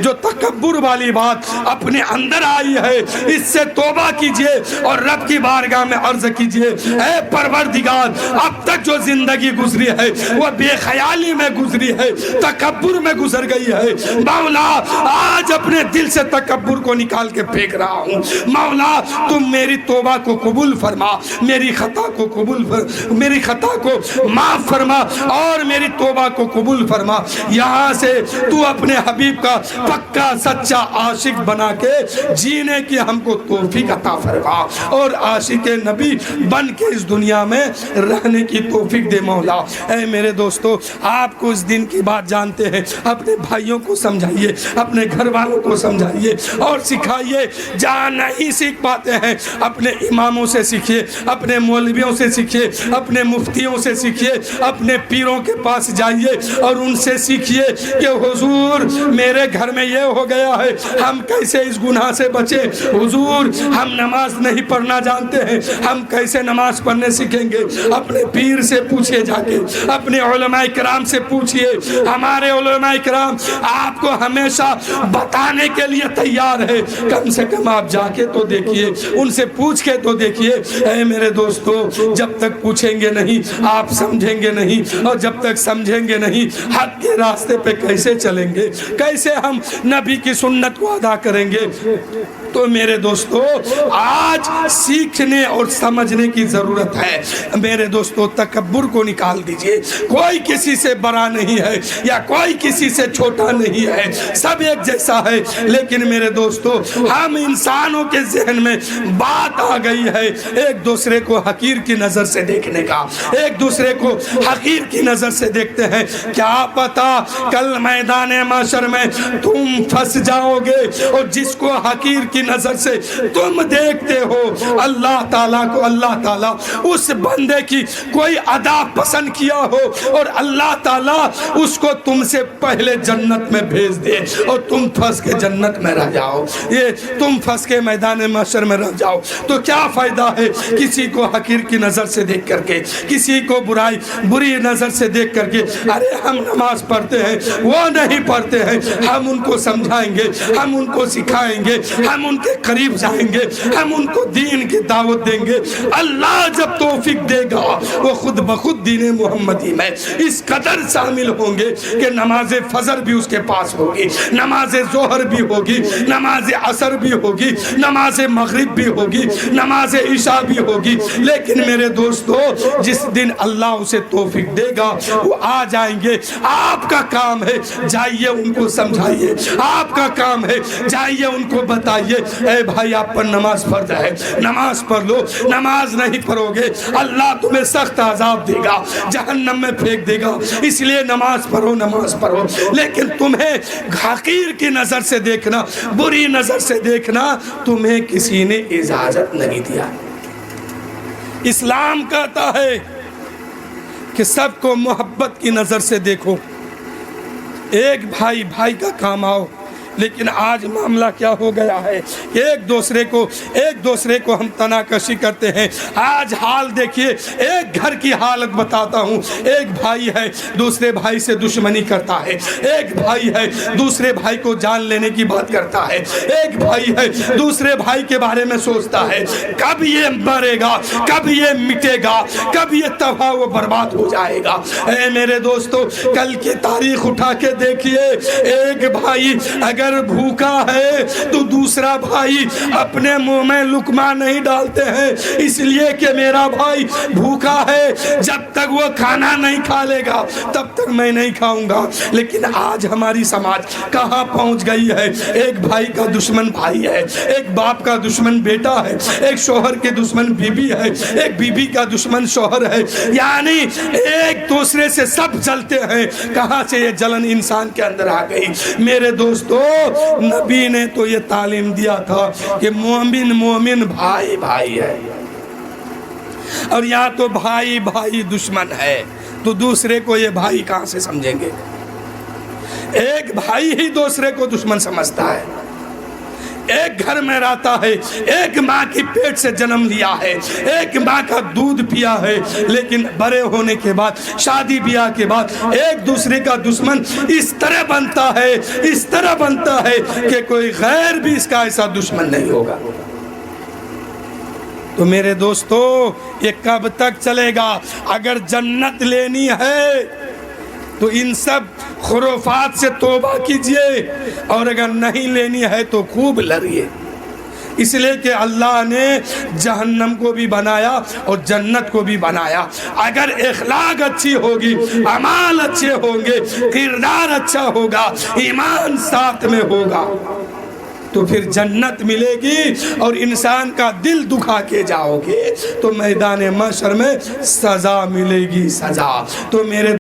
جو تکبر والی بات اپنے اندر آئی ہے اس سے توبہ کیجئے اور رب کی بارگاہ میں عرض کیجئے، اے پروردگار اب تک جو زندگی گزری ہے وہ بے خیالی میں گزری ہے، تکبر میں گزر گئی ہے، مولا آج اپنے دل سے تکبر کو نکال کے پھینک رہا ہوں، مولا تم میری توبہ کو قبول فرما، میری خطا کو قبول فرما، میری خطا کو معاف فرما اور میری توبہ کو قبول فرما۔ یہاں سے تو اپنے حبیب کا پکا سچا عاشق بنا کے جینے کی ہم کو توفیق عطا فرما اور عاشق نبی بن کے اس دنیا میں رہنے کی توفیق دے مولا۔ اے میرے دوستو، آپ کو اس دن کی بات جانتے ہیں، اپنے بھائیوں کو سمجھائیے، اپنے گھر والوں کو سمجھائیے اور سکھائیے، جہاں نہیں سیکھ پاتے ہیں اپنے اماموں سے سیکھیے، اپنے مولویوں سے سیکھیے، اپنے مفتیوں سے سیکھیے، اپنے پیروں کے پاس جائیے اور ان سے سیکھیے کہ حضور میرے گھر میں یہ ہو گیا ہے، ہم کیسے اس گناہ سے بچے، حضور ہم نماز نہیں پڑھنا جانتے ہیں، ہم کیسے نماز پڑھنے سیکھیں گے؟ اپنے پیر سے پوچھئے، جا کے اپنے علماء کرام سے پوچھئے، ہمارے علماء کرام آپ کو ہمیشہ بتانے کے لیے تیار ہے، کم سے کم آپ جا کے تو دیکھیے، ان سے پوچھ کے تو دیکھیے۔ اے میرے دوستو، جب تک پوچھیں گے نہیں آپ سمجھیں گے نہیں، اور جب تک سمجھیں گے نہیں حق کے راستے پہ کیسے چلیں گے، کیسے ہم نبی کی سنت کو ادا کریں گے؟ تو میرے دوستو آج سیکھنے اور سمجھنے کی ضرورت ہے۔ میرے دوستو تکبر کو نکال دیجئے، کوئی کسی سے بڑا نہیں ہے یا کوئی کسی سے چھوٹا نہیں ہے، سب ایک جیسا ہے، لیکن میرے دوستو ہم انسانوں کے ذہن میں بات آ گئی ہے ایک دوسرے کو حقیر کی نظر سے دیکھنے کا، ایک دوسرے کو حقیر کی نظر سے دیکھتے ہیں۔ کیا پتا کل میدان محشر میں تم پھنس جاؤ گے، اور جس کو حقیر کی نظر سے تم دیکھتے ہو اللہ تعالیٰ کو، اللہ تعالیٰ اس بندے کی کوئی ادا پسند کیا ہو اور اللہ تعالیٰ اس کو تم سے پہلے جنت میں بھیج دے اور تم پھنس کے جنت میں رہ جاؤ، یہ تم پھنس کے میدان محشر میں رہ جاؤ، تو کیا فائدہ ہے کسی کو حقیر کی نظر سے دیکھ کر کے، کسی کو بری نظر سے دیکھ کر کے؟ ارے ہم نماز پڑھتے ہیں، وہ نہیں پڑھتے ہیں، ہم ان کو سمجھائیں گے، ہم ان کو سکھائیں گے، ہم ان کے قریب جائیں گے، ہم ان کو دین کی دعوت دیں گے۔ اللہ جب توفیق دے گا وہ خود بخود دین محمدی میں اس قدر شامل ہوں گے کہ نماز فجر بھی اس کے پاس ہوگی، نماز ظہر بھی ہوگی، نماز عصر بھی ہوگی، نماز مغرب بھی ہوگی، نماز عشاء بھی ہوگی۔ لیکن میرے دوستو جس دن اللہ اسے توفیق دے گا وہ آ جائیں گے، آپ کا کام ہے جائیے ان کو سمجھائیے، آپ کا کام ہے جائیے ان کو بتائیے، اے بھائی آپ پر نماز فرض ہے، نماز پڑھ لو، نماز نہیں پڑھو گے اللہ تمہیں سخت عذاب دے گا، جہنم میں پھینک دے گا، اس لیے نماز پڑھو، نماز پڑھو۔ لیکن تمہیں حقیر کی نظر سے دیکھنا، بری نظر سے دیکھنا تمہیں کسی نے اجازت نہیں دیا۔ اسلام کہتا ہے کہ سب کو محبت کی نظر سے دیکھو، ایک بھائی بھائی کا کام آؤ۔ لیکن آج معاملہ کیا ہو گیا ہے کہ ایک دوسرے کو ہم تناکشی کرتے ہیں۔ آج حال دیکھیے، ایک گھر کی حالت بتاتا ہوں، ایک بھائی ہے دوسرے بھائی سے دشمنی کرتا ہے، ایک بھائی ہے دوسرے بھائی کو جان لینے کی بات کرتا ہے، ایک بھائی ہے دوسرے بھائی کے بارے میں سوچتا ہے کب یہ مرے گا، کب یہ مٹے گا، کب یہ تباہ و برباد ہو جائے گا۔ اے میرے دوستو کل کی تاریخ اٹھا کے دیکھیے، ایک بھائی اگر بھوکا ہے تو دوسرا بھائی اپنے منہ میں لقمہ نہیں ڈالتے ہیں، اس لیے کہ میرا بھائی بھوکا ہے، جب تک وہ کھانا نہیں کھا لے گا تب تک میں نہیں کھاؤں گا۔ لیکن آج ہماری سماج کہاں پہنچ گئی ہے؟ ایک بھائی کا دشمن بھائی ہے، ایک باپ کا دشمن بیٹا ہے، ایک شوہر کے دشمن بیوی ہے، ایک بیوی کا دشمن شوہر ہے، یعنی ایک دوسرے سے سب جلتے ہیں۔ کہاں سے یہ جلن انسان کے اندر آ گئی؟ میرے دوستو نبی نے تو یہ تعلیم دیا تھا کہ مومن بھائی بھائی ہے، اور یہاں تو بھائی بھائی دشمن ہے، تو دوسرے کو یہ بھائی کہاں سے سمجھیں گے؟ ایک بھائی ہی دوسرے کو دشمن سمجھتا ہے، ایک گھر میں رہتا ہے، ایک ماں کی پیٹ سے جنم لیا ہے، ایک ماں کا دودھ پیا ہے، لیکن بڑے ہونے کے بعد، شادی بیاہ کے بعد ایک دوسرے کا دشمن اس طرح بنتا ہے، اس طرح بنتا ہے کہ کوئی غیر بھی اس کا ایسا دشمن نہیں ہوگا۔ تو میرے دوستو، یہ کب تک چلے گا؟ اگر جنت لینی ہے تو ان سب خرافات سے توبہ کیجئے، اور اگر نہیں لینی ہے تو خوب لڑیے، اس لیے کہ اللہ نے جہنم کو بھی بنایا اور جنت کو بھی بنایا۔ اگر اخلاق اچھی ہوگی، اعمال اچھے ہوں گے، کردار اچھا ہوگا، ایمان ساتھ میں ہوگا، تو پھر جنت ملے گی، اور انسان کا دل دکھا کے جاؤ گے تو میدان محشر میں سزا ملے گی، سزا۔ تو میرے